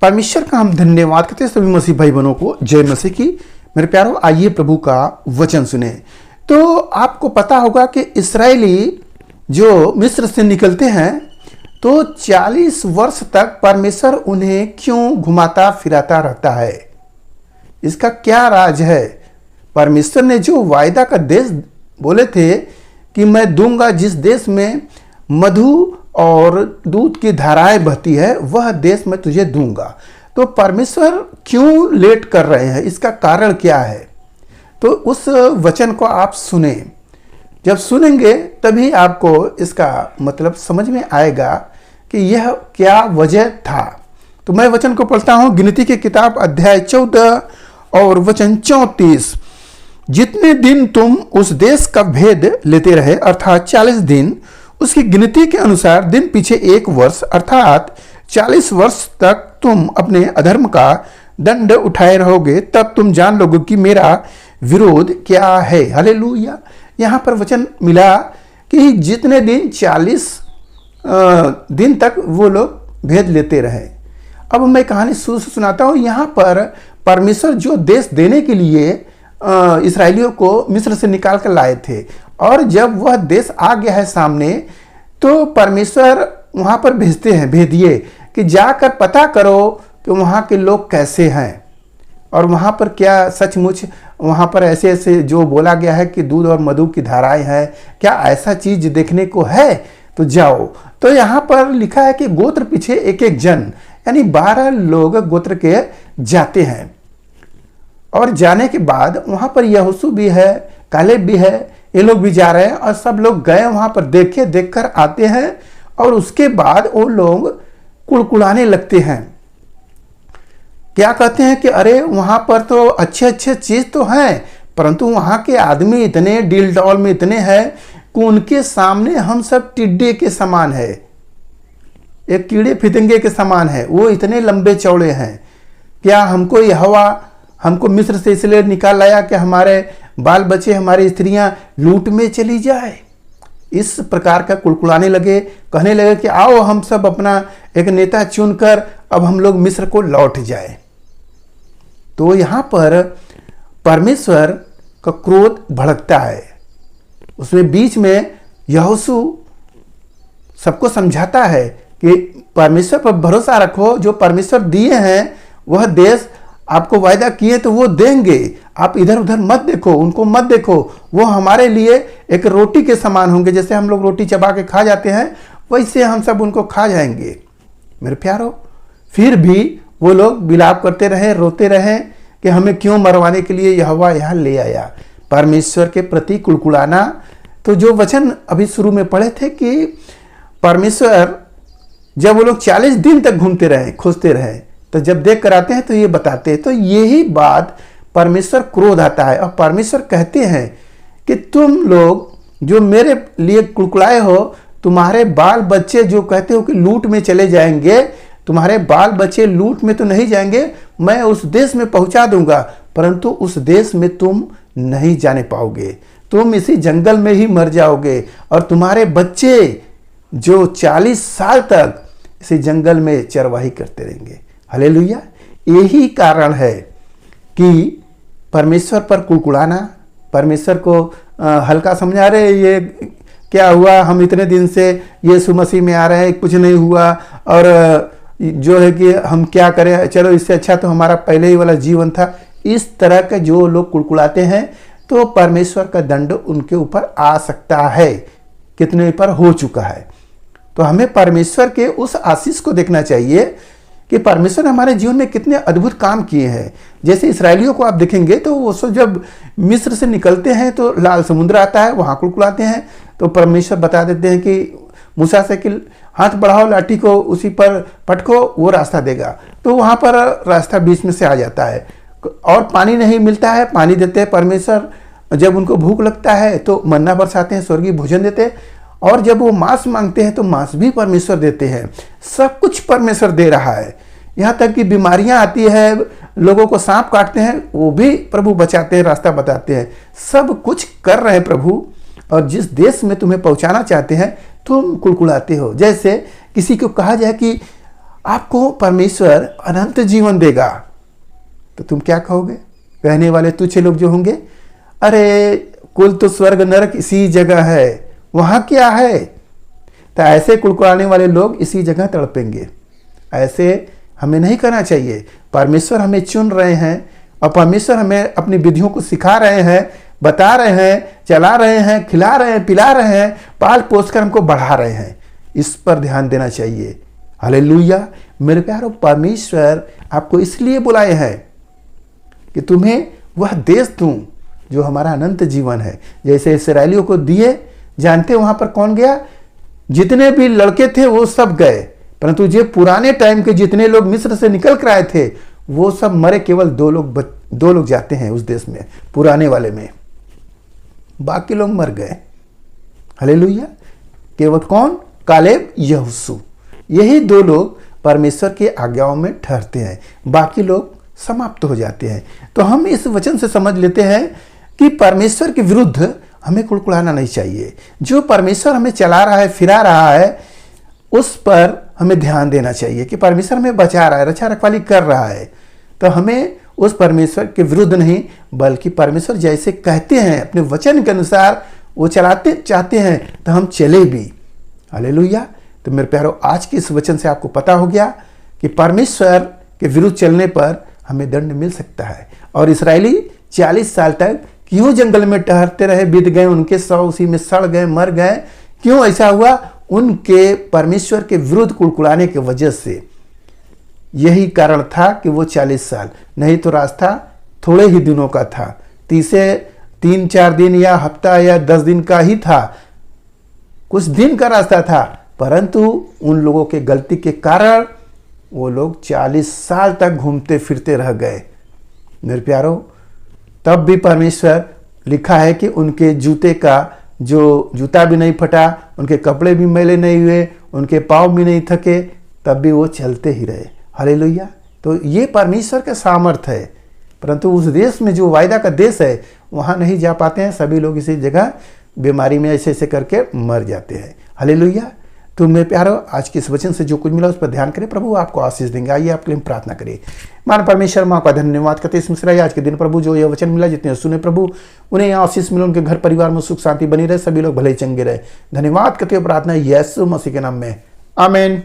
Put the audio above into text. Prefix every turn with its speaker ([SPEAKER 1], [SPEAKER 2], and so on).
[SPEAKER 1] परमेश्वर का हम धन्यवाद करते हैं सभी मसीह भाई बहनों को। जय मसीह की। मेरे प्यारों, आइए प्रभु का वचन सुने। तो आपको पता होगा कि इस्राएली जो मिस्र से निकलते हैं तो 40 वर्ष तक परमेश्वर उन्हें क्यों घुमाता फिराता रहता है? इसका क्या राज है? परमेश्वर ने जो वायदा का देश बोले थे कि मैं दूंगा, जिस देश में मधु और दूध की धाराएं बहती है, वह देश मैं तुझे दूंगा। तो परमेश्वर क्यों लेट कर रहे हैं? इसका कारण क्या है? तो उस वचन को आप सुने। जब सुनेंगे तभी आपको इसका मतलब समझ में आएगा कि यह क्या वजह था। तो मैं वचन को पढ़ता हूं। गिनती की किताब अध्याय 14 और वचन 34। जितने दिन तुम उस देश का भेद लेते रहे, अर्थात 40 दिन, उसकी गिनती के अनुसार दिन पीछे 1 वर्ष, अर्थात 40 वर्ष तक तुम अपने अधर्म का दंड उठाए रहोगे। तब तुम जान लोगे कि मेरा विरोध क्या है। हालेलुया। यहाँ पर वचन मिला कि जितने दिन 40 दिन तक वो लोग भेद लेते रहे। अब मैं कहानी शुरू से सुनाता हूँ। यहाँ पर परमेश्वर जो देश देने के लिए इस्राएलियों को मिस्र से निकाल कर लाए थे, और जब वह देश आ गया है सामने, तो परमेश्वर वहाँ पर भेजते हैं भेदिए कि जाकर पता करो कि वहाँ के लोग कैसे हैं, और वहाँ पर क्या सचमुच वहाँ पर ऐसे ऐसे जो बोला गया है कि दूध और मधु की धाराएं हैं, क्या ऐसा चीज देखने को है? तो जाओ। तो यहाँ पर लिखा है कि गोत्र पीछे एक एक जन, यानी 12 लोग गोत्र के जाते हैं। और जाने के बाद वहाँ पर यहोशू भी है, कालेब भी है, ये लोग भी जा रहे हैं, और सब लोग गए वहाँ पर, देखकर आते हैं। और उसके बाद वो लोग कुड़कुड़ाने लगते हैं। क्या कहते हैं कि अरे वहाँ पर तो अच्छे अच्छे चीज तो हैं, परंतु वहाँ के आदमी इतने डील डॉल में इतने हैं कि उनके सामने हम सब टिड्डे के समान है, एक कीड़े फितंगे के समान है। वो इतने लंबे चौड़े हैं। क्या हमको यहोवा हमको मिस्र से इसलिए निकाल लाया कि हमारे बाल बच्चे, हमारी स्त्रियां लूट में चली जाए? इस प्रकार का कुड़कुड़ाने लगे, कहने लगे कि आओ हम सब अपना एक नेता चुनकर अब हम लोग मिस्र को लौट जाए। तो यहां पर परमेश्वर का क्रोध भड़कता है। उसमें बीच में यहोशू सबको समझाता है कि परमेश्वर पर भरोसा रखो, जो परमेश्वर दिए हैं वह देश आपको वायदा किए तो वो देंगे। आप इधर उधर मत देखो, उनको मत देखो, वो हमारे लिए एक रोटी के समान होंगे। जैसे हम लोग रोटी चबा के खा जाते हैं, वैसे हम सब उनको खा जाएंगे। मेरे प्यारो, फिर भी वो लोग विलाप करते रहे, रोते रहे कि हमें क्यों मरवाने के लिए यहोवा यहाँ ले आया। परमेश्वर के प्रति कुड़कुड़ाना। तो जो वचन अभी शुरू में पढ़े थे कि परमेश्वर जब वो लोग 40 दिन तक घूमते रहे, खोजते रहे, तो जब देख कर आते हैं तो ये बताते हैं। तो यही बात परमेश्वर क्रोध आता है, और परमेश्वर कहते हैं कि तुम लोग जो मेरे लिए कुड़कुड़ाए हो, तुम्हारे बाल बच्चे जो कहते हो कि लूट में चले जाएंगे, तुम्हारे बाल बच्चे लूट में तो नहीं जाएंगे, मैं उस देश में पहुंचा दूंगा, परंतु उस देश में तुम नहीं जाने पाओगे। तुम इसी जंगल में ही मर जाओगे, और तुम्हारे बच्चे जो 40 साल तक इसी जंगल में चरवाही करते रहेंगे। हालेलुया। यही कारण है कि परमेश्वर पर कुड़कुड़ाना, परमेश्वर को हल्का समझा रहे, ये क्या हुआ, हम इतने दिन से यीशु मसीह में आ रहे हैं, कुछ नहीं हुआ, और जो है कि हम क्या करें, चलो इससे अच्छा तो हमारा पहले ही वाला जीवन था। इस तरह के जो लोग कुड़कुड़ाते हैं, तो परमेश्वर का दंड उनके ऊपर आ सकता है, कितने पर हो चुका है। तो हमें परमेश्वर के उस आशीष को देखना चाहिए कि परमेश्वर ने हमारे जीवन में कितने अद्भुत काम किए हैं। जैसे इस्राएलियों को आप देखेंगे तो वो सब जब मिस्र से निकलते हैं तो लाल समुद्र आता है, वहां कुड़कुड़ाते हैं, तो परमेश्वर बता देते हैं कि मूसा से कि हाथ बढ़ाओ, लाठी को उसी पर पटको, वो रास्ता देगा। तो वहां पर रास्ता बीच में से आ जाता है, और पानी नहीं मिलता है, पानी देते हैं परमेश्वर। जब उनको भूख लगता है तो मन्ना बरसाते हैं, स्वर्गीय भोजन देते हैं, और जब वो मांस मांगते हैं तो मांस भी परमेश्वर देते हैं। सब कुछ परमेश्वर दे रहा है। यहाँ तक कि बीमारियां आती है, लोगों को सांप काटते हैं, वो भी प्रभु बचाते हैं, रास्ता बताते हैं। सब कुछ कर रहे हैं प्रभु, और जिस देश में तुम्हें पहुंचाना चाहते हैं तुम कुड़कुड़ाते हो। जैसे किसी को कहा जाए कि आपको परमेश्वर अनंत जीवन देगा, तो तुम क्या कहोगे? कहने वाले तुच्छ लोग जो होंगे, अरे कुल तो स्वर्ग नरक इसी जगह है, वहां क्या है? तो ऐसे कुड़कुड़ाने वाले लोग इसी जगह तड़पेंगे। ऐसे हमें नहीं करना चाहिए। परमेश्वर हमें चुन रहे हैं और परमेश्वर हमें अपनी विधियों को सिखा रहे हैं, बता रहे हैं, चला रहे हैं, खिला रहे हैं, पिला रहे हैं, पाल पोस कर हमको बढ़ा रहे हैं। इस पर ध्यान देना चाहिए। हालेलुया। मेरे प्यारो, परमेश्वर आपको इसलिए बुलाए हैं कि तुम्हें वह देश दूं जो हमारा अनंत जीवन है। जैसे इस्राएलियों को दिए, जानते वहां पर कौन गया? जितने भी लड़के थे वो सब गए, परंतु जो पुराने टाइम के जितने लोग मिस्र से निकल कर आए थे वो सब मरे। केवल दो लोग जाते हैं उस देश में, पुराने वाले में, बाकी लोग मर गए। हालेलुया। केवल कौन? कालेब, यहोशू, यही दो लोग परमेश्वर की आज्ञाओं में ठहरते हैं, बाकी लोग समाप्त हो जाते हैं। तो हम इस वचन से समझ लेते हैं कि परमेश्वर के विरुद्ध हमें कुड़कुड़ाना नहीं चाहिए। जो परमेश्वर हमें चला रहा है, फिरा रहा है, उस पर हमें ध्यान देना चाहिए कि परमेश्वर हमें बचा रहा है, रक्षा रखवाली कर रहा है। तो हमें उस परमेश्वर के विरुद्ध नहीं, बल्कि परमेश्वर जैसे कहते हैं अपने वचन के अनुसार वो चलाते चाहते हैं तो हम चले भी। हालेलुया। तो मेरे प्यारो, आज के इस वचन से आपको पता हो गया कि परमेश्वर के विरुद्ध चलने पर हमें दंड मिल सकता है। और इस्राएली 40 साल तक क्यों जंगल में टहरते रहे? बीत गए उनके 100, उसी में सड़ गए, मर गए। क्यों ऐसा हुआ? उनके परमेश्वर के विरुद्ध कुड़कुड़ाने की वजह से। यही कारण था कि वो 40 साल, नहीं तो रास्ता थोड़े ही दिनों का था, 3-4 दिन या हफ्ता या 10 दिन का ही था, कुछ दिन का रास्ता था। परंतु उन लोगों के गलती के कारण वो लोग 40 साल तक घूमते फिरते रह गए। मेरे प्यारो, तब भी परमेश्वर, लिखा है कि उनके जूते का जो जूता भी नहीं फटा, उनके कपड़े भी मैले नहीं हुए, उनके पाँव भी नहीं थके, तब भी वो चलते ही रहे। हालेलुया। तो ये परमेश्वर का सामर्थ है। परंतु उस देश में जो वायदा का देश है वहाँ नहीं जा पाते हैं। सभी लोग इसी जगह बीमारी में ऐसे ऐसे करके मर जाते हैं। हालेलुया। तो मेरे प्यारो, आज के इस वचन से जो कुछ मिला उस पर ध्यान करें। प्रभु आपको आशीष देंगे। आइए आपके लिए प्रार्थना करें। मान परमेश्वर, माँ का धन्यवाद करते इस मिश्रा आज के दिन प्रभु जो ये वचन मिला, जितने सुने प्रभु उन्हें आशीष मिले, उनके घर परिवार में सुख शांति बनी रहे, सभी लोग भले चंगे रहे। धन्यवाद करते हुए प्रार्थना यीशु मसीह के नाम में, आमीन।